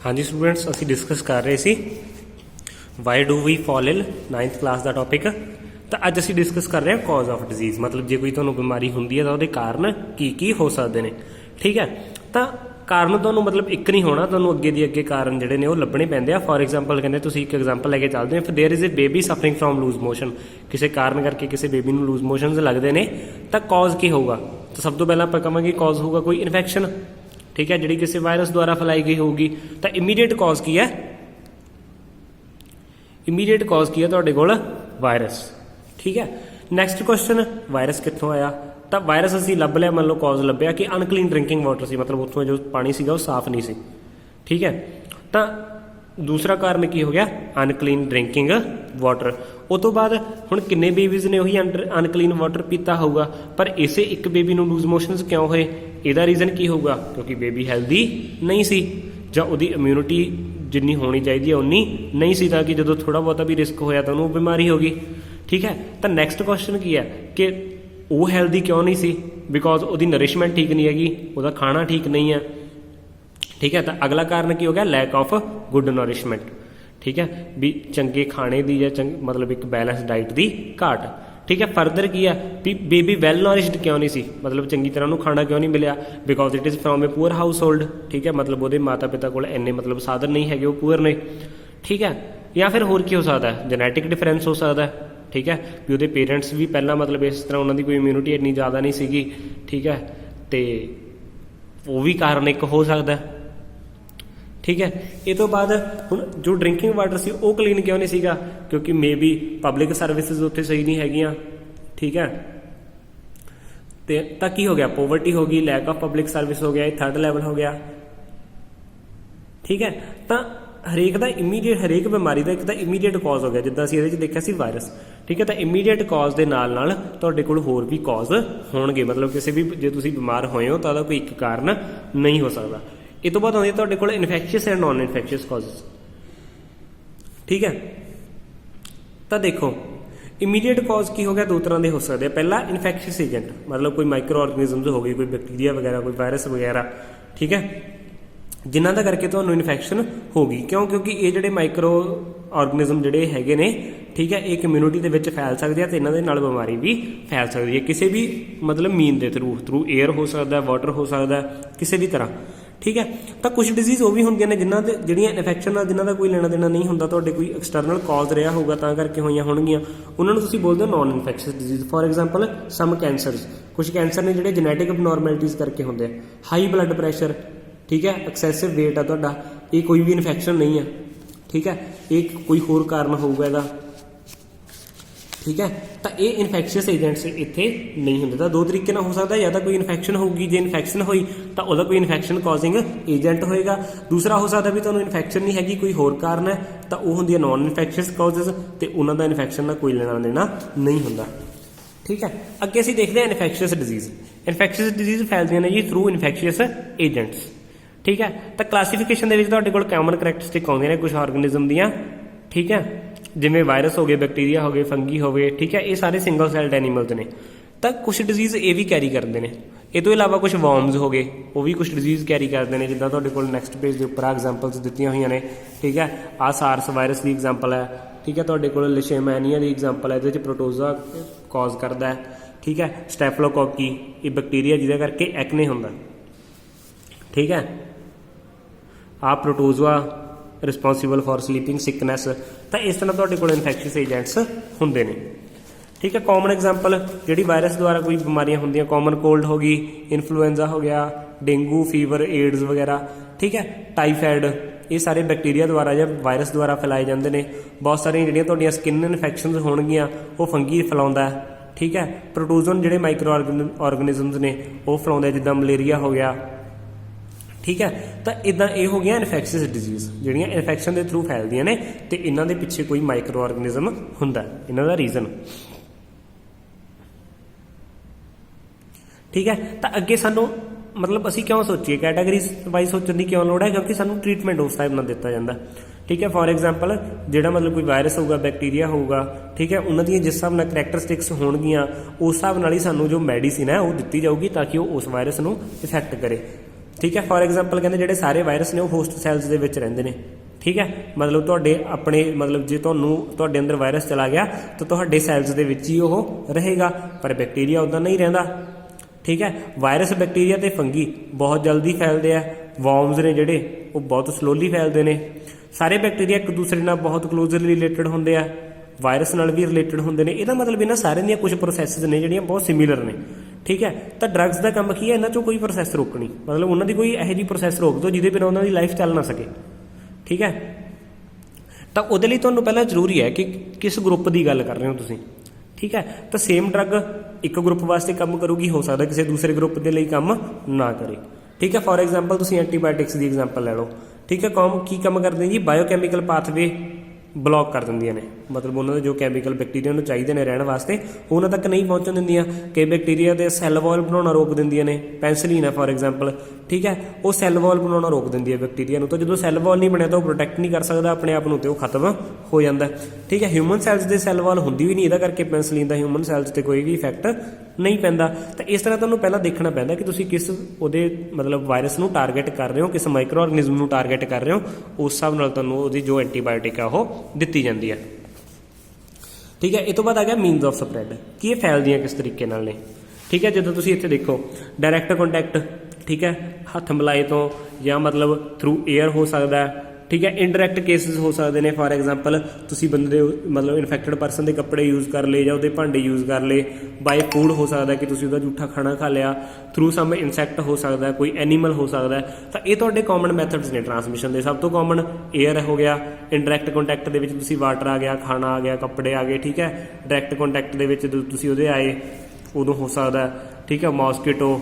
हाँ जी स्टूडेंट्स, असी डिस्कस कर रहे सी why do we fall ill 9th class का टॉपिक। तो अज असी डिस्कस कर रहे हैं कॉज ऑफ डिजीज़, मतलब जो कोई तुहानूं बीमारी होंदी है तो उहदे कारण की हो सकते हैं। ठीक है, तो कारण तुहानूं मतलब एक नहीं होना, तुहानूं अगे दी अगे कारण जिहड़े ने वो लभणे पैंदे आ। फॉर एग्जाम्पल कहते तुसीं एक एग्जाम्पल लैके चलदे हो, there is a baby suffering from loose motion, किसी कारण करके किसी बेबी नूं लूज मोशनस लगते हैं, तो कॉज की होगा? तो सब तो पहला आपां कहांगे कॉज होगा कोई इन्फैक्शन। ठीक है, जी किसी वायरस द्वारा फैलाई गई होगी। तो इमीडिएट कॉज की है, इमीडिएट कॉज की है तुहाडे कोल वायरस। ठीक है, नैक्सट क्वेश्चन, वायरस कित्थों आया? तो वायरस असीं लभ लिया, मान लो कॉज लभ्या कि अनक्लीन ड्रिंकिंग वाटर सी, मतलब उत्थों जो पानी सीगा वो साफ नहीं सी। ठीक है, तो दूसरा कारण की हो गया अनक्लीन ड्रिंकिंग वाटर। उस तो बाद हुण किन्ने बेबीज़ ने उही अनक्लीन वाटर पीता होगा, पर इसे एक बेबी नूं लूज मोशनस क्यों होए? इहदा रीजन की होगा? क्योंकि बेबी हैल्दी नहीं सी, जां उहदी इम्यूनिटी जिन्नी होनी चाहिए उन्नी नहीं सी, ताकि जो थोड़ा बहुता भी रिस्क होया तो उन्होंने बीमारी होगी। ठीक है, तो नैक्सट क्वेश्चन की है कि वो हैल्दी क्यों नहीं सी? बिकॉज उसकी नरिशमेंट ठीक नहीं हैगी, उसका खाना ठीक नहीं है। ठीक है, तो अगला कारण की हो गया लैक ऑफ गुड नरिशमेंट। ठीक है, भी चंगे खाने की या मतलब एक बैलेंस डाइट की घाट। ठीक है, फरदर की है भी बेबी वैल नॉरिश्ड क्यों नहीं सी, मतलब चंगी तरह उन्होंने खाना क्यों नहीं मिलिया? Because it is from a poor house hold. ठीक है, मतलब वो माता पिता को इन्ने मतलब साधन नहीं है, वो पुअर ने। ठीक है, या फिर होर की हो सकता है, जेनैटिक डिफरेंस हो सकता है। ठीक है, भी वो पेरेंट्स भी पहला मतलब इस तरह उन्होंने कोई इम्यूनिटी इन्नी ज़्यादा नहीं सीगी। ठीक है, तो वो भी कारण एक हो सकता है। ठीक है, ये तो बाद हुण जो ड्रिंकिंग वाटर सी वो क्लीन क्यों नहीं सीगा? क्योंकि मे बी पब्लिक सर्विसिज उत्थे सही नहीं हैगियां। ठीक है, तो की हो गया? पॉवर्टी हो गई, लैक ऑफ पब्लिक सर्विस हो गया, थर्ड लैवल हो गया। ठीक है, तो हरेक का इमीडिएट, हरेक बीमारी का एक तो इमीडिएट कॉज हो गया, जिद्दां असीं इहदे च देखिया सी वायरस। ठीक है, तो इमीडिएट कॉज के नाल नाल तुहाडे कोल होर भी कॉज होणगे, मतलब किसी भी जे तुसीं बीमार होए हो तो उहदा कोई एक कारण नहीं हो सकता। इस तो बाद आउंदी तुहाडे कोल इन्फैक्शियस एंड नॉन इन्फैक्शियस कॉजेज। ठीक है, तो देखो इमीडिएट कॉज की हो गया, दो तरह के हो सकते हैं। पहला इन्फैक्शियस एजेंट, मतलब कोई माइक्रो ऑर्गेनिजम्स हो गई, कोई बैक्टीरिया वगैरह, कोई वायरस वगैरह। ठीक है, जिन्हों का करके तुहानूं इन्फैक्शन होगी। क्यों? क्योंकि ये जोड़े माइक्रो ऑर्गेनिजम जोड़े हैगे ने, ठीक है, एक इम्यूनिटी के विच फैल सकते हैं, तो इन्हों के नाल बीमारी भी फैल सकती है किसी भी मतलब मीन के थ्रू एयर हो सकता है, वाटर हो सकता है, किसी भी तरह। ठीक है, तो कुछ डिजीज़ वो भी होंगे ने जिन्हों के जिहड़ियां इन्फैक्शन नाल जिन्हों का कोई लेना देना नहीं होंदा, तुहाडे कोई एक्सटर्नल कॉज रहा होगा तां करके होईयां होणगियां, उन्होंने तुसीं बोलदे हो non infectious disease. For example some cancers, कुछ कैंसर ने जिहड़े जेनैटिक अबनॉर्मैलिटीज़ करके होंदे, हाई ब्लड प्रैशर। ठीक है, एक्सैसिव वेट है तुहाडा, ये कोई भी इन्फैक्शन नहीं है। ठीक है, एक कोई होर कारण होगा इहदा। ठीक है, तो ये इन्फैक्शियस एजेंट्स इत्थे नहीं होंदे। तो दो तरीके हो सकता है, या तो कोई इन्फैक्शन होगी, जो इन्फैक्शन हुई तो वह कोई इन्फैक्शन कॉजिंग एजेंट होएगा। दूसरा हो सकता भी तुहानूं इन्फैक्शन नहीं हैगी, कोई होर कारण है, तो वह होंदी है नॉन इन्फैक्शियस कॉजेज, तो उन्हों का इन्फैक्शन का कोई लेना देना नहीं होंदा। ठीक है, अगे असीं देखते हैं इन्फैक्शियस डिजीज़। इन्फैक्शियस डिजीज़ फैलदियां ने जी थ्रू इन्फैक्शियस एजेंट्स। ठीक है, तो क्लासीफिकेशन के तुहाडे कोल कॉमन करैक्टरिस्टिक आउंदियां ने कुछ ऑर्गेनिजम दियां। ठीक है, जिवें वायरस हो गए, बैक्टीरिया हो गए, फंगी हो गए। ठीक है, ये सारे सिंगल सैल्ड एनीमल्स ने। तो कुछ डिजीज़ ये भी कैरी करते हैं। ये तो इलावा कुछ वॉर्म्स हो गए, वो भी कुछ डिजीज़ कैरी करते हैं, जिद्दां तुहाडे कोल नैक्सट पेज के उपर एग्जाम्पल्स दित्तियां होईयां ने। ठीक है, आ सार्स वायरस की एग्जाम्पल है। ठीक है, तुहाडे कोल लिशेमैनिया की एग्जाम्पल है, इहदे च प्रोटोजा कॉज करता है। ठीक है, स्टैफिलोकोकी ये बैक्टीरिया जिहदे करके एक्ने हुंदा। ठीक है, आ प्रोटोजोआ रिस्पोंसिबल फॉर स्लीपिंग सिकनैस। तो इस तरह तुहाडे कोल इन्फैक्शियस एजेंट्स हुंदे ने। ठीक है, कॉमन एग्जाम्पल जिहड़ी वायरस द्वारा कोई बीमारियां होंदियां, कॉमन कोल्ड हो गई, इन्फ्लुएंजा हो गया, डेंगू फीवर, एड्स वगैरह। ठीक है, टाइफाइड, ये सारे बैक्टीरिया द्वारा या वायरस द्वारा फैलाए जाते हैं। बहुत सारियां जिहड़ियां तुहाडीआं स्किन इन्फैक्शनस होणगियां वो फंगी फैलाउंदा है। ठीक है, प्रोटोजोन जिहड़े माइक्रो ऑर्गेनिजम्स ने वो फैलाउंदे, जिद्दां मलेरिया हो गया। ठीक है, तो इदा ये हो गया इन्फैक्शियस डिजीज़ जिहड़ियां इन्फैक्शन के थ्रू फैलदियां ने, तो इन्हां दे पिछे कोई माइक्रो ऑर्गेनिजम हुंदा, इन्हां दा रीजन। ठीक है, तो अगे सानू मतलब असीं क्यों सोचिए कैटागरीज वाइज सोचने की क्यों लोड़ है? क्योंकि सानू ट्रीटमेंट उस टाइप नाल दिता जाता। ठीक है, फॉर एग्जाम्पल जिहड़ा मतलब कोई वायरस होगा, बैक्टीरिया होगा, ठीक है, उन्हां दी जिस हिसाब नाल करैक्टरिस्टिक्स होणगियां उस हिसाब नाल ही सानू जो मैडिसिन है वो दित्ती जाऊगी, ताकि वो उस वायरस नू इफैक्ट करे। ठीक है। फॉर एग्जाम्पल कहते ਜਿਹੜੇ ਸਾਰੇ ਵਾਇਰਸ ਨੇ ਉਹ ਹੋਸਟ ਸੈਲਸ ਦੇ ਵਿੱਚ ਰਹਿੰਦੇ ਨੇ, ठीक है। मतलब ਤੁਹਾਡੇ ਆਪਣੇ मतलब ਜੇ ਤੁਹਾਨੂੰ ਤੁਹਾਡੇ ਅੰਦਰ ਵਾਇਰਸ ਚਲਾ ਗਿਆ ਤਾਂ ਤੁਹਾਡੇ ਸੈਲਸ ਦੇ ਵਿੱਚ ਹੀ ਉਹ ਰਹੇਗਾ, ਪਰ ਬੈਕਟੀਰੀਆ ਉੱਦਾਂ ਨਹੀਂ ਰਹਿੰਦਾ, ठीक है। ਵਾਇਰਸ ਬੈਕਟੀਰੀਆ ਤੇ ਫੰਗੀ ਬਹੁਤ ਜਲਦੀ ਫੈਲਦੇ ਆ, ਵਰਮਸ ਨੇ ਜਿਹੜੇ ਉਹ ਬਹੁਤ ਸਲੋਲੀ ਫੈਲਦੇ ਨੇ। ਸਾਰੇ ਬੈਕਟੀਰੀਆ ਇੱਕ ਦੂਸਰੇ ਨਾਲ ਬਹੁਤ ਕਲੋਜ਼ਲੀ ਰਿਲੇਟਡ ਹੁੰਦੇ ਆ, ਵਾਇਰਸ ਨਾਲ ਵੀ ਰਿਲੇਟਡ ਹੁੰਦੇ ਨੇ। ਇਹਦਾ ਮਤਲਬ ਇਹਨਾਂ ਸਾਰਿਆਂ ਦੀਆਂ ਕੁਝ ਪ੍ਰੋਸੈਸਿਸ ਨੇ ਜਿਹੜੀਆਂ ਬਹੁਤ ਸਿਮਿਲਰ ਨੇ, ਠੀਕ ਹੈ। ਤਾਂ ਡਰੱਗਸ ਦਾ ਕੰਮ ਕੀ ਹੈ, ਇਹਨਾਂ 'ਚੋਂ ਕੋਈ ਪ੍ਰੋਸੈਸ ਰੋਕਣੀ, ਮਤਲਬ ਉਹਨਾਂ ਦੀ ਕੋਈ ਇਹੋ ਜਿਹੀ ਪ੍ਰੋਸੈਸ ਰੋਕ ਦਿਓ ਜਿਹਦੇ ਬਿਨਾਂ ਉਹਨਾਂ ਦੀ ਲਾਈਫ ਚੱਲ ਨਾ ਸਕੇ, ਠੀਕ ਹੈ। ਤਾਂ ਉਹਦੇ ਲਈ ਤੁਹਾਨੂੰ ਪਹਿਲਾਂ ਜ਼ਰੂਰੀ ਹੈ ਕਿ ਕਿਸ ਗਰੁੱਪ ਦੀ ਗੱਲ ਕਰ ਰਹੇ ਹੋ ਤੁਸੀਂ, ਠੀਕ ਹੈ। ਤਾਂ ਸੇਮ ਡਰੱਗ ਇੱਕ ਗਰੁੱਪ ਵਾਸਤੇ ਕੰਮ ਕਰੂਗੀ, ਹੋ ਸਕਦਾ ਕਿਸੇ ਦੂਸਰੇ ਗਰੁੱਪ ਦੇ ਲਈ ਕੰਮ ਨਾ ਕਰੇ, ਠੀਕ ਹੈ। ਫੋਰ ਐਗਜ਼ਾਮਪਲ ਤੁਸੀਂ ਐਂਟੀਬਾਇਓਟਿਕਸ ਦੀ ਐਗਜ਼ਾਮਪਲ ਲੈ ਲਓ, ਠੀਕ ਹੈ। ਕੀ ਕੰਮ ਕਰਦੇ ਜੀ, ਬਾਇਓਕੈਮੀਕਲ ਪਾਥਵੇ ਬਲੌਕ ਕਰ ਦਿੰਦੀਆਂ ਨੇ, ਮਤਲਬ ਉਹਨਾਂ ਦੇ ਜੋ ਕੈਮੀਕਲ ਬੈਕਟੀਰੀਆ ਨੂੰ ਚਾਹੀਦੇ ਨੇ ਰਹਿਣ ਵਾਸਤੇ ਉਹਨਾਂ ਤੱਕ ਨਹੀਂ ਪਹੁੰਚਣ ਦਿੰਦੀਆਂ। ਕਈ ਬੈਕਟੀਰੀਆ ਦੇ ਸੈੱਲ ਵਾਲ ਬਣਾਉਣਾ ਰੋਕ ਦਿੰਦੀਆਂ ਨੇ, ਪੈਂਸਿਲੀਨ ਹੈ ਫੋਰ ਐਗਜ਼ਾਮਪਲ, ਠੀਕ ਹੈ। ਉਹ ਸੈੱਲ ਵਾਲ ਬਣਾਉਣਾ ਰੋਕ ਦਿੰਦੀ ਹੈ ਬੈਕਟੀਰੀਆ ਨੂੰ, ਤਾਂ ਜਦੋਂ ਸੈੱਲ ਵਾਲ ਨਹੀਂ ਬਣਿਆ ਤਾਂ ਉਹ ਪ੍ਰੋਟੈਕਟ ਨਹੀਂ ਕਰ ਸਕਦਾ ਆਪਣੇ ਆਪ ਨੂੰ, ਤੇ ਉਹ ਖਤਮ ਹੋ ਜਾਂਦਾ, ਠੀਕ ਹੈ। ਹਿਊਮਨ ਸੈਲਸ ਦੇ ਸੈੱਲ ਵਾਲ ਹੁੰਦੀ ਵੀ ਨਹੀਂ, ਇਹਦਾ ਕਰਕੇ ਪੈਂਸਿਲੀਨ ਦਾ ਹਿਊਮਨ ਸੈਲਸ 'ਤੇ ਕੋਈ ਵੀ ਇਫੈਕਟ ਨਹੀਂ ਪੈਂਦਾ। ਤਾਂ ਇਸ ਤਰ੍ਹਾਂ ਤੁਹਾਨੂੰ ਪਹਿਲਾਂ ਦੇਖਣਾ ਪੈਂਦਾ ਕਿ ਤੁਸੀਂ ਕਿਸ ਉਹਦੇ ਮਤਲਬ ਵਾਇਰਸ ਨੂੰ ਟਾਰਗੇਟ ਕਰ ਰਹੇ ਹੋ, ਕਿਸ ਮਾਈਕਰੋ ਆਰਗੈਨਿਜ਼ਮ ਨੂੰ ਟਾਰਗੇਟ ਕਰ ਰਹੇ ਹੋ, ਉਸ ਹਿਸਾਬ ਨਾਲ ਤੁਹਾਨੂੰ ਉਹਦੀ ਜੋ ਐਂਟੀਬਾਇਓਟਿਕ ਆ ਉਹ ਦਿੱਤੀ ਜਾਂਦੀ ਹੈ, ਠੀਕ ਹੈ। ਇਹ ਤੋਂ ਬਾਅਦ ਆ ਗਿਆ ਮੀਨਸ ਆਫ ਸਪਰੈਡ, ਕਿ ਇਹ ਫੈਲਦੀਆਂ ਕਿਸ ਤਰੀਕੇ ਨਾਲ ਨੇ, ਠੀਕ ਹੈ। ਜਦੋਂ ਤੁਸੀਂ ਇੱਥੇ ਦੇਖੋ ਡਾਇਰੈਕਟ ਕੰਟੈਕਟ, ਠੀਕ ਹੈ, ਹੱਥ ਮਿਲਾਏ ਤੋਂ ਜਾਂ ਮਤਲਬ ਥਰੂ ਏਅਰ ਹੋ ਸਕਦਾ, ਠੀਕ ਹੈ। ਇਨਡਾਇਰੈਕਟ ਕੇਸਿਸ ਹੋ ਸਕਦੇ ਨੇ, ਫਾਰ ਐਗਜ਼ਾਮਪਲ ਤੁਸੀਂ ਬੰਦੇ ਦੇ ਮਤਲਬ ਇਨਫੈਕਟਡ ਪਰਸਨ ਦੇ ਕੱਪੜੇ ਯੂਜ਼ ਕਰ ਲਏ ਜਾਂ ਉਹਦੇ ਭਾਂਡੇ ਯੂਜ਼ ਕਰ ਲਏ। ਬਾਈ ਫੂਡ ਹੋ ਸਕਦਾ ਕਿ ਤੁਸੀਂ ਉਹਦਾ ਜੂਠਾ ਖਾਣਾ ਖਾ ਲਿਆ, ਥਰੂ ਸਮ ਇਨਸੈਕਟ ਹੋ ਸਕਦਾ, ਕੋਈ ਐਨੀਮਲ ਹੋ ਸਕਦਾ। ਤਾਂ ਇਹ ਤੁਹਾਡੇ ਕਾਮਨ ਮੈਥਡਸ ਨੇ ਟ੍ਰਾਂਸਮਿਸ਼ਨ ਦੇ। ਸਭ ਤੋਂ ਕਾਮਨ ਏਅਰ ਹੋ ਗਿਆ, ਇਨਡਾਇਰੈਕਟ ਕੰਟੈਕਟ ਦੇ ਵਿੱਚ ਤੁਸੀਂ ਵਾਟਰ ਆ ਗਿਆ, ਖਾਣਾ ਆ ਗਿਆ, ਕੱਪੜੇ ਆ ਗਏ, ਠੀਕ ਹੈ। ਡਾਇਰੈਕਟ ਕੰਟੈਕਟ ਦੇ ਵਿੱਚ ਜਦੋਂ ਤੁਸੀਂ ਉਹਦੇ ਆਏ ਉਦੋਂ ਹੋ ਸਕਦਾ, ਠੀਕ ਹੈ, ਮੌਸਕੀਟੋ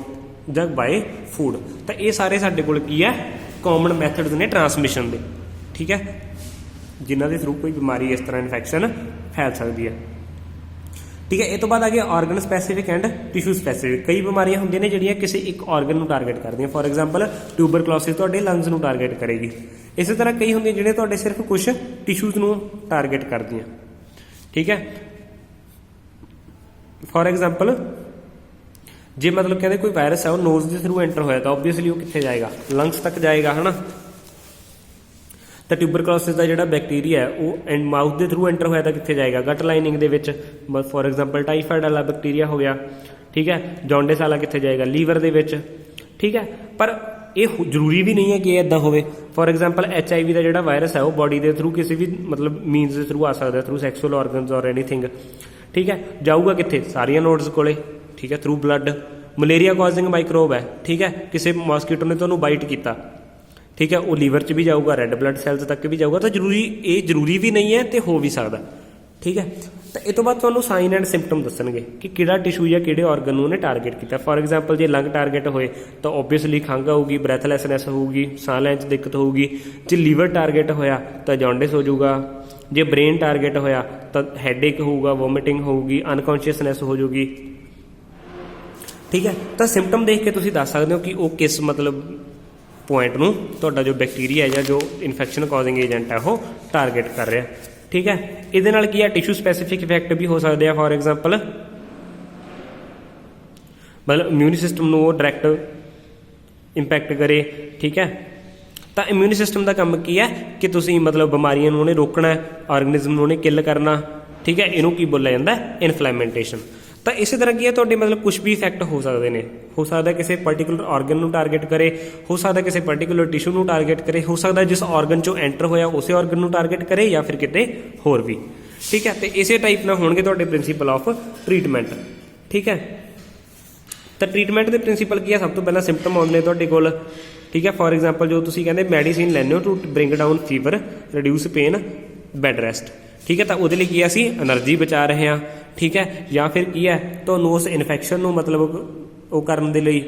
ਜਾਂ ਬਾਏ ਫੂਡ। ਤਾਂ ਇਹ ਸਾਰੇ ਸਾਡੇ ਕੋਲ ਕੀ ਹੈ, ਕਾਮਨ ਮੈਥਡਸ ਨੇ ਟ੍ਰਾਂਸਮਿਸ਼ਨ ਦੇ, ਠੀਕ ਹੈ, ਜਿਨ੍ਹਾਂ ਦੇ ਥਰੂ ਕੋਈ ਬਿਮਾਰੀ ਇਸ ਤਰ੍ਹਾਂ ਇਨਫੈਕਸ਼ਨ ਫੈਲ ਸਕਦੀ ਹੈ, ਠੀਕ ਹੈ। ਇਹ ਤੋਂ ਬਾਅਦ ਆ ਗਿਆ organ specific and tissue specific. ਕਈ ਬਿਮਾਰੀਆਂ ਹੁੰਦੀਆਂ ਨੇ ਜਿਹੜੀਆਂ ਕਿਸੇ ਇੱਕ ਆਰਗਨ ਨੂੰ ਟਾਰਗੇਟ ਕਰਦੀਆਂ, ਫੋਰ ਐਗਜ਼ਾਮਪਲ ਟਿਊਬਰਕਲੋਸਿਸ ਤੁਹਾਡੇ ਲੰਗਸ ਨੂੰ ਟਾਰਗੇਟ ਕਰੇਗੀ। ਇਸੇ ਤਰ੍ਹਾਂ ਕਈ ਹੁੰਦੀਆਂ ਜਿਹੜੇ ਤੁਹਾਡੇ ਸਿਰਫ ਕੁਝ ਟਿਸ਼ੂਜ਼ ਨੂੰ ਟਾਰਗੇਟ ਕਰਦੀਆਂ, ਠੀਕ ਹੈ। ਫੋਰ ਐਗਜ਼ਾਮਪਲ ਜੇ ਮਤਲਬ ਕਹਿੰਦੇ ਕੋਈ ਵਾਇਰਸ ਹੈ ਉਹ ਨੋਜ਼ ਦੇ ਥਰੂ ਐਂਟਰ ਹੋਇਆ ਤਾਂ ਓਬਵੀਅਸਲੀ ਉਹ ਕਿੱਥੇ ਜਾਏਗਾ, ਲੰਗਸ ਤੱਕ ਜਾਏਗਾ, ਹੈ ਨਾ। ਤਾਂ ਟਿਊਬਰਕਲੋਸਿਸ ਦਾ ਜਿਹੜਾ ਬੈਕਟੀਰੀਆ ਹੈ ਉਹ ਮਾਊਥ ਦੇ ਥਰੂ ਐਂਟਰ ਹੋਇਆ ਤਾਂ ਕਿੱਥੇ ਜਾਏਗਾ, ਗਟ ਲਾਈਨਿੰਗ ਦੇ ਵਿੱਚ। ਫੋਰ ਐਗਜ਼ਾਮਪਲ ਟਾਈਫਾਇਡ ਵਾਲਾ ਬੈਕਟੀਰੀਆ ਹੋ ਗਿਆ, ਠੀਕ ਹੈ। ਜੌਂਡਿਸ ਵਾਲਾ ਕਿੱਥੇ ਜਾਏਗਾ, ਲੀਵਰ ਦੇ ਵਿੱਚ, ਠੀਕ ਹੈ। ਪਰ ਇਹ ਜ਼ਰੂਰੀ ਵੀ ਨਹੀਂ ਹੈ ਕਿ ਇਹ ਇੱਦਾਂ ਹੋਵੇ। ਫੋਰ ਐਗਜ਼ਾਮਪਲ HIV ਦਾ ਜਿਹੜਾ ਵਾਇਰਸ ਹੈ ਉਹ ਬੋਡੀ ਦੇ ਥਰੂ ਕਿਸੇ ਵੀ ਮਤਲਬ ਮੀਨਸ ਦੇ ਥਰੂ ਆ ਸਕਦਾ, ਥਰੂ ਸੈਕਸ਼ੂਅਲ ਆਰਗਨਸ ਔਰ ਐਨੀਥਿੰਗ, ਠੀਕ ਹੈ। ਜਾਊਗਾ ਕਿੱਥੇ, ਸਾਰੀਆਂ ਨੋਡਸ ਕੋਲੇ, ਠੀਕ ਹੈ, ਥਰੂ ਬਲੱਡ। ਮਲੇਰੀਆ ਕਾਜ਼ਿੰਗ ਮਾਈਕਰੋਬ ਹੈ, ਠੀਕ ਹੈ, ਕਿਸੇ ਮੌਸਕੀਟੋ ਨੇ ਤੁਹਾਨੂੰ ਬਾਈਟ ਕੀਤਾ, ਠੀਕ ਹੈ, ਉਹ ਲੀਵਰ 'ਚ ਵੀ ਜਾਊਗਾ, ਰੈੱਡ ਬਲੱਡ ਸੈਲਸ ਤੱਕ ਵੀ ਜਾਊਗਾ। ਤਾਂ ਜ਼ਰੂਰੀ ਵੀ ਨਹੀਂ ਹੈ ਤੇ ਹੋ ਵੀ ਸਕਦਾ, ਠੀਕ ਹੈ। ਤਾਂ ਇਹ ਤੋਂ ਬਾਅਦ ਤੁਹਾਨੂੰ ਸਾਈਨ ਐਂਡ ਸਿੰਪਟਮ ਦੱਸਣਗੇ ਕਿ ਕਿਹੜਾ ਟਿਸ਼ੂ ਜਾਂ ਕਿਹੜੇ ਆਰਗਨ ਨੂੰ ਉਹਨੇ ਟਾਰਗੇਟ ਕੀਤਾ। ਫੋਰ ਐਗਜ਼ਾਮਪਲ ਜੇ ਲੰਗ ਟਾਰਗੇਟ ਹੋਏ ਤਾਂ ਓਬਵੀਅਸਲੀ ਖੰਘ ਆਊਗੀ, ਬ੍ਰੈਥਲੈਸਨੈਸ ਹੋਊਗੀ, ਸਾਹ ਲੈਣ 'ਚ ਦਿੱਕਤ ਹੋਊਗੀ। ਜੇ ਲੀਵਰ ਟਾਰਗੇਟ ਹੋਇਆ ਤਾਂ ਜੌਂਡਿਸ ਹੋ ਜਾਊਗਾ। ਜੇ ਬ੍ਰੇਨ ਟਾਰਗੇਟ ਹੋਇਆ ਤਾਂ ਹੈਡੇਕ ਹੋਊਗਾ, ਵੋਮਿਟਿੰਗ ਹੋਊਗੀ, ਅਨਕੌਂਸ਼ੀਅਸਨੈਸ ਹੋ ਜਾਊਗੀ, ਠੀਕ ਹੈ। ਤਾਂ ਸਿੰਪਟਮ ਦੇਖ ਕੇ ਤੁਸੀਂ ਦੱਸ ਸਕਦੇ ਹੋ ਕਿ ਉਹ ਕਿਸ ਮਤਲਬ ਪੁਆਇੰਟ ਨੂੰ ਤੁਹਾਡਾ ਜੋ ਬੈਕਟੀਰੀਆ ਜਾਂ ਜੋ ਇਨਫੈਕਸ਼ਨ ਕਾਜ਼ਿੰਗ ਏਜੰਟ ਹੈ ਉਹ ਟਾਰਗੇਟ ਕਰ ਰਿਹਾ, ਠੀਕ ਹੈ। ਇਹਦੇ ਨਾਲ ਕੀ ਹੈ, ਟਿਸ਼ੂ ਸਪੈਸੀਫਿਕ ਇਫੈਕਟ ਵੀ ਹੋ ਸਕਦੇ ਆ। ਫੋਰ ਐਗਜ਼ਾਮਪਲ ਮਤਲਬ ਇਮਿਊਨ ਸਿਸਟਮ ਨੂੰ ਉਹ ਡਾਇਰੈਕਟ ਇੰਪੈਕਟ ਕਰੇ, ਠੀਕ ਹੈ। ਤਾਂ ਇਮਿਊਨ ਸਿਸਟਮ ਦਾ ਕੰਮ ਕੀ ਹੈ ਕਿ ਤੁਸੀਂ ਮਤਲਬ ਬਿਮਾਰੀਆਂ ਨੂੰ ਉਹਨੇ ਰੋਕਣਾ, ਆਰਗੈਨਿਜ਼ਮ ਨੂੰ ਉਹਨੇ ਕਿਲ ਕਰਨਾ, ਠੀਕ ਹੈ। ਇਹਨੂੰ ਕੀ ਬੋਲਿਆ ਜਾਂਦਾ, ਇਨਫਲੈਮੈਂਟੇਸ਼ਨ। ਤਾਂ ਇਸੇ ਤਰ੍ਹਾਂ ਕੀ ਹੈ ਤੁਹਾਡੇ ਮਤਲਬ ਕੁਝ ਵੀ ਇਫੈਕਟ ਹੋ ਸਕਦੇ ਨੇ। ਹੋ ਸਕਦਾ ਕਿਸੇ ਪਰਟੀਕੂਲਰ ਆਰਗਨ ਨੂੰ ਟਾਰਗੇਟ ਕਰੇ, ਹੋ ਸਕਦਾ ਕਿਸੇ ਪਰਟੀਕੂਲਰ ਟਿਸ਼ੂ ਨੂੰ ਟਾਰਗੇਟ ਕਰੇ, ਹੋ ਸਕਦਾ ਜਿਸ ਆਰਗਨ 'ਚੋਂ ਐਂਟਰ ਹੋਇਆ ਉਸੇ ਆਰਗਨ ਨੂੰ ਟਾਰਗੇਟ ਕਰੇ ਜਾਂ ਫਿਰ ਕਿਤੇ ਹੋਰ ਵੀ, ਠੀਕ ਹੈ। ਤੇ ਇਸੇ ਟਾਈਪ ਨਾਲ ਹੋਣਗੇ ਤੁਹਾਡੇ ਪ੍ਰਿੰਸੀਪਲ ਆਫ ਟਰੀਟਮੈਂਟ, ਠੀਕ ਹੈ। ਤਾਂ ਟਰੀਟਮੈਂਟ ਦੇ ਪ੍ਰਿੰਸੀਪਲ ਕੀ ਹੈ, ਸਭ ਤੋਂ ਪਹਿਲਾਂ ਸਿੰਪਟਮ ਆਉਂਦੇ ਨੇ ਤੁਹਾਡੇ ਕੋਲ, ਠੀਕ ਹੈ। ਫੋਰ ਐਗਜ਼ਾਮਪਲ ਜੋ ਤੁਸੀਂ ਕਹਿੰਦੇ ਮੈਡੀਸਿਨ ਲੈਂਦੇ ਹੋ to bring down fever, reduce pain, bed rest, ਠੀਕ ਹੈ। ਤਾਂ ਉਹਦੇ ਲਈ ਕੀ ਅਸੀਂ ਐਨਰਜੀ ਬਚਾ ਰਹੇ ਹਾਂ, ਠੀਕ ਹੈ। ਜਾਂ ਫਿਰ ਕੀ ਹੈ ਤੁਹਾਨੂੰ ਉਸ ਇਨਫੈਕਸ਼ਨ ਨੂੰ ਮਤਲਬ ਉਹ ਕਰਨ ਦੇ ਲਈ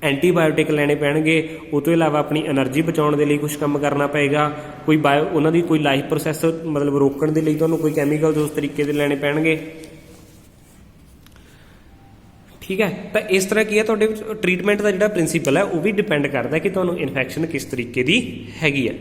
ਐਂਟੀਬਾਇਓਟਿਕ ਲੈਣੇ ਪੈਣਗੇ। ਉਹ ਤੋਂ ਇਲਾਵਾ ਆਪਣੀ ਐਨਰਜੀ ਬਚਾਉਣ ਦੇ ਲਈ ਕੁਝ ਕੰਮ ਕਰਨਾ ਪਏਗਾ। ਕੋਈ ਉਹਨਾਂ ਦੀ ਕੋਈ ਲਾਈਫ ਪ੍ਰੋਸੈਸ ਮਤਲਬ ਰੋਕਣ ਦੇ ਲਈ ਤੁਹਾਨੂੰ ਕੋਈ ਕੈਮੀਕਲਸ ਉਸ ਤਰੀਕੇ ਦੇ ਲੈਣੇ ਪੈਣਗੇ, ਠੀਕ ਹੈ। ਤਾਂ ਇਸ ਤਰ੍ਹਾਂ ਕੀ ਹੈ ਤੁਹਾਡੇ ਟਰੀਟਮੈਂਟ ਦਾ ਜਿਹੜਾ ਪ੍ਰਿੰਸੀਪਲ ਹੈ ਉਹ ਵੀ ਡਿਪੈਂਡ ਕਰਦਾ ਕਿ ਤੁਹਾਨੂੰ ਇਨਫੈਕਸ਼ਨ ਕਿਸ ਤਰੀਕੇ ਦੀ ਹੈਗੀ ਹੈ,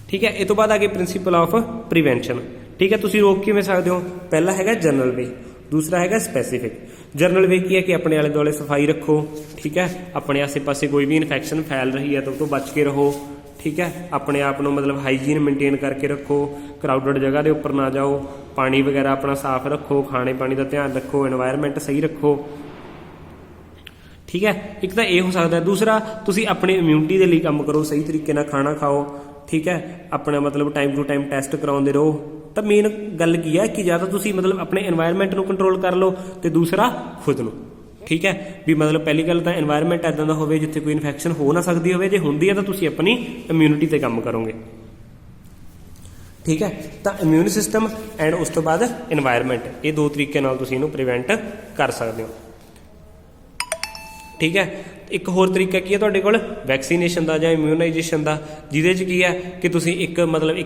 ਠੀਕ ਹੈ। ਇਹ ਤੋਂ ਬਾਅਦ ਆ ਗਏ ਪ੍ਰਿੰਸੀਪਲ ਆਫ ਪ੍ਰੀਵੈਂਸ਼ਨ, ਠੀਕ ਹੈ। ਤੁਸੀਂ ਰੋਕ ਕਿਵੇਂ ਸਕਦੇ ਹੋ, ਪਹਿਲਾ ਹੈਗਾ ਜਨਰਲ ਵੇ, ਦੂਸਰਾ ਹੈਗਾ ਸਪੈਸੀਫਿਕ। ਜਨਰਲ ਵੇ ਕੀ ਹੈ ਕਿ ਆਪਣੇ ਆਲੇ ਦੁਆਲੇ ਸਫਾਈ ਰੱਖੋ, ਠੀਕ ਹੈ। ਆਪਣੇ ਆਸੇ-ਪਾਸੇ ਕੋਈ ਵੀ ਇਨਫੈਕਸ਼ਨ ਫੈਲ ਰਹੀ ਹੈ ਤਾਂ ਉਹ ਤੋਂ ਬਚ ਕੇ ਰਹੋ, ਠੀਕ ਹੈ। ਆਪਣੇ ਆਪ ਨੂੰ ਮਤਲਬ ਹਾਈਜੀਨ ਮੇਨਟੇਨ ਕਰਕੇ ਰੱਖੋ, ਕਰਾਊਡਡ ਜਗ੍ਹਾ ਦੇ ਉੱਪਰ ਨਾ ਜਾਓ, ਪਾਣੀ ਵਗੈਰਾ ਆਪਣਾ ਸਾਫ਼ ਰੱਖੋ, ਖਾਣੇ ਪਾਣੀ ਦਾ ਧਿਆਨ ਰੱਖੋ, এনवायरमेंट ਸਹੀ ਰੱਖੋ, ਠੀਕ ਹੈ। ਇੱਕ ਤਾਂ ਇਹ ਹੋ ਸਕਦਾ। ਦੂਸਰਾ, ਤੁਸੀਂ ਆਪਣੀ ਇਮਿਊਨਿਟੀ ਦੇ ਲਈ ਕੰਮ ਕਰੋ, ਸਹੀ ਤਰੀਕੇ ਨਾਲ ਖਾਣਾ ਖਾਓ, ਠੀਕ ਹੈ। ਆਪਣਾ ਮਤਲਬ ਟਾਈਮ ਟੂ ਟਾਈਮ ਟੈਸਟ ਕਰਾਉਂਦੇ ਰਹੋ। ਤਾਂ ਮੇਨ ਗੱਲ ਕੀ ਹੈ ਕਿ ਜਾਂ ਤਾਂ ਤੁਸੀਂ ਮਤਲਬ ਆਪਣੇ এনवायरमेंट ਨੂੰ ਕੰਟਰੋਲ ਕਰ ਲਓ ਤੇ ਦੂਸਰਾ ਖੁਦ ਨੂੰ, ਠੀਕ ਹੈ। ਵੀ ਮਤਲਬ ਪਹਿਲੀ ਗੱਲ ਤਾਂ এনवायरमेंट ਇੱਦਾਂ ਦਾ ਹੋਵੇ ਜਿੱਥੇ ਕੋਈ ਇਨਫੈਕਸ਼ਨ ਹੋ ਨਾ ਸਕਦੀ ਹੋਵੇ, ਜੇ ਹੁੰਦੀ ਹੈ ਤਾਂ ਤੁਸੀਂ ਆਪਣੀ ਇਮਿਊਨਿਟੀ ਤੇ ਕੰਮ ਕਰੋਗੇ, ਠੀਕ ਹੈ। ਤਾਂ ਇਮਿਊਨ ਸਿਸਟਮ ਐਂਡ ਉਸ ਤੋਂ ਬਾਅਦ এনवायरमेंट, ਇਹ ਦੋ ਤਰੀਕੇ ਨਾਲ ਤੁਸੀਂ ਇਹਨੂੰ ਪ੍ਰੀਵੈਂਟ ਕਰ ਸਕਦੇ ਹੋ, ਠੀਕ ਹੈ। ਇੱਕ ਹੋਰ ਤਰੀਕਾ ਕੀ ਹੈ ਤੁਹਾਡੇ ਕੋਲ ਵੈਕਸੀਨੇਸ਼ਨ ਦਾ ਜਾਂ ਇਮਿਊਨਾਈਜੇਸ਼ਨ ਦਾ, ਜਿਹਦੇ 'ਚ ਕੀ ਹੈ ਕਿ ਤੁਸੀਂ ਇੱਕ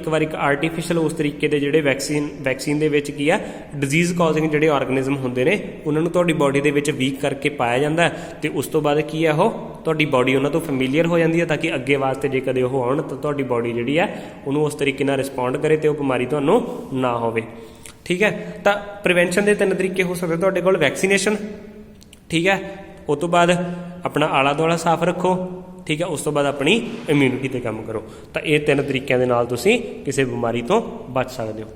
ਵਾਰ ਇੱਕ ਆਰਟੀਫਿਸ਼ਲ ਉਸ ਤਰੀਕੇ ਦੇ ਜਿਹੜੇ ਵੈਕਸੀਨ ਦੇ ਵਿੱਚ ਕੀ ਹੈ ਡਿਜ਼ੀਜ਼ ਕਾਜ਼ਿੰਗ ਜਿਹੜੇ ਆਰਗੇਨਿਜ਼ਮ ਹੁੰਦੇ ਨੇ ਉਹਨਾਂ ਨੂੰ ਤੁਹਾਡੀ ਬਾਡੀ ਦੇ ਵਿੱਚ ਵੀਕ ਕਰਕੇ ਪਾਇਆ ਜਾਂਦਾ ਤੇ ਉਸ ਤੋਂ ਬਾਅਦ ਕੀ ਹੈ ਉਹ ਤੁਹਾਡੀ ਬਾਡੀ ਉਹਨਾਂ ਤੋਂ ਫੈਮੀਲੀਅਰ ਹੋ ਜਾਂਦੀ ਹੈ ਤਾਂ ਕਿ ਅੱਗੇ ਵਾਸਤੇ ਜੇ ਕਦੇ ਉਹ ਆਉਣ ਤਾਂ ਤੁਹਾਡੀ ਬਾਡੀ ਜਿਹੜੀ ਹੈ ਉਹਨੂੰ ਉਸ ਤਰੀਕੇ ਨਾਲ ਰਿਸਪੌਂਡ ਕਰੇ ਤੇ ਉਹ ਬਿਮਾਰੀ ਤੁਹਾਨੂੰ ਨਾ ਹੋਵੇ, ਠੀਕ ਹੈ। ਤਾਂ ਪ੍ਰੀਵੈਂਸ਼ਨ ਦੇ 3 ਤਰੀਕੇ ਹੋ ਸਕਦੇ ਤੁਹਾਡੇ ਕੋਲ, ਵੈਕਸੀਨੇਸ਼ਨ, ਠੀਕ ਹੈ। ਉਸ ਤੋਂ ਬਾਅਦ ਆਪਣਾ ਆਲਾ ਦੁਆਲਾ ਸਾਫ਼ ਰੱਖੋ, ਠੀਕ ਹੈ। ਉਸ ਤੋਂ ਬਾਅਦ ਆਪਣੀ ਇਮਿਊਨਿਟੀ 'ਤੇ ਕੰਮ ਕਰੋ। ਤਾਂ ਇਹ 3 ਤਰੀਕਿਆਂ ਦੇ ਨਾਲ ਤੁਸੀਂ ਕਿਸੇ ਬਿਮਾਰੀ ਤੋਂ ਬਚ ਸਕਦੇ ਹੋ।